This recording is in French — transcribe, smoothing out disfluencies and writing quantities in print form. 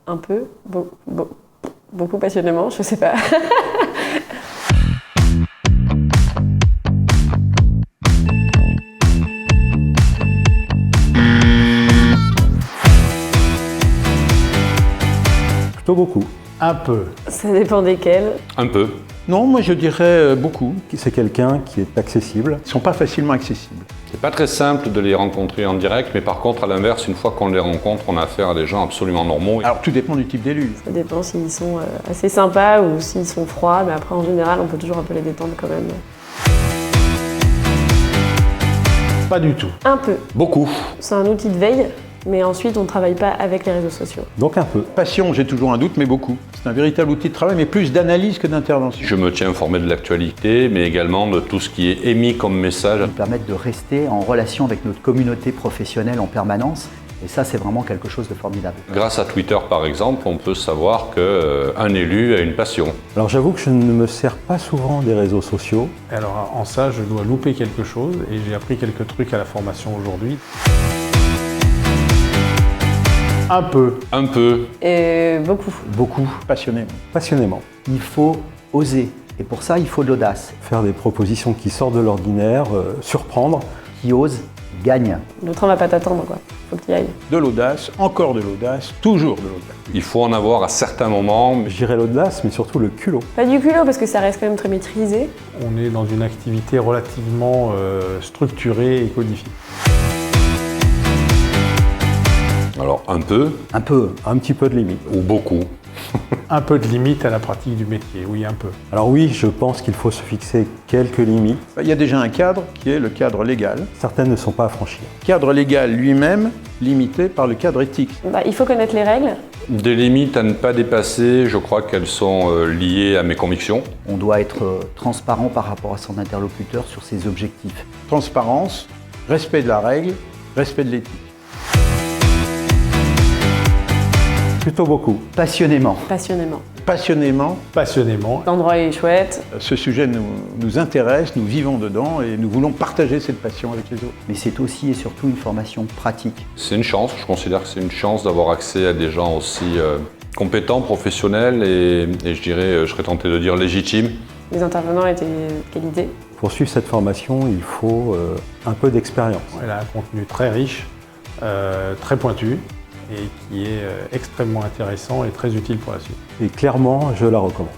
Un peu, beaucoup passionnément, je sais pas. Plutôt beaucoup. Un peu. Ça dépend desquels. Un peu. Non, moi je dirais beaucoup. C'est quelqu'un qui est accessible. Ils ne sont pas facilement accessibles. C'est pas très simple de les rencontrer en direct, mais par contre, à l'inverse, une fois qu'on les rencontre, on a affaire à des gens absolument normaux. Alors tout dépend du type d'élu. Ça dépend s'ils sont assez sympas ou s'ils sont froids, mais après en général on peut toujours un peu les détendre quand même. Pas du tout. Un peu. Beaucoup. C'est un outil de veille, mais ensuite on ne travaille pas avec les réseaux sociaux. Donc un peu. Passion, j'ai toujours un doute, mais beaucoup. C'est un véritable outil de travail, mais plus d'analyse que d'intervention. Je me tiens informé de l'actualité, mais également de tout ce qui est émis comme message. Nous permettent de rester en relation avec notre communauté professionnelle en permanence. Et ça, c'est vraiment quelque chose de formidable. Grâce à Twitter, par exemple, on peut savoir qu'un élu a une passion. Alors j'avoue que je ne me sers pas souvent des réseaux sociaux. Alors en ça, je dois louper quelque chose et j'ai appris quelques trucs à la formation aujourd'hui. Un peu. Un peu. Et beaucoup. Beaucoup. Passionnément. Passionnément. Il faut oser. Et pour ça, il faut de l'audace. Faire des propositions qui sortent de l'ordinaire, surprendre. Qui ose, gagne. Le train va pas t'attendre, quoi. Faut que tu y ailles. De l'audace, encore de l'audace, toujours de l'audace. Il faut en avoir à certains moments. Je dirais l'audace, mais surtout le culot. Pas du culot parce que ça reste quand même très maîtrisé. On est dans une activité relativement structurée et codifiée. Alors un peu Un peu. Un petit peu de limite. ou beaucoup. Un peu de limite à la pratique du métier, oui, un peu. Alors oui, je pense qu'il faut se fixer quelques limites. Il y a déjà un cadre qui est le cadre légal. Certaines ne sont pas à franchir. Cadre légal lui-même limité par le cadre éthique. Il faut connaître les règles. Des limites à ne pas dépasser, je crois qu'elles sont liées à mes convictions. On doit être transparent par rapport à son interlocuteur sur ses objectifs. Transparence, respect de la règle, respect de l'éthique. Plutôt beaucoup. Passionnément. Passionnément. Passionnément, Passionnément. L'endroit est chouette. ce sujet nous intéresse, nous vivons dedans et nous voulons partager cette passion avec les autres. Mais c'est aussi et surtout une formation pratique. C'est une chance, je considère que c'est une chance d'avoir accès à des gens aussi compétents, professionnels et je dirais, je serais tenté de dire légitimes. Les intervenants étaient de qualité. Pour suivre cette formation, il faut un peu d'expérience. Elle a un contenu très riche, très pointu et qui est extrêmement intéressant et très utile pour la suite. Et clairement, je la recommande.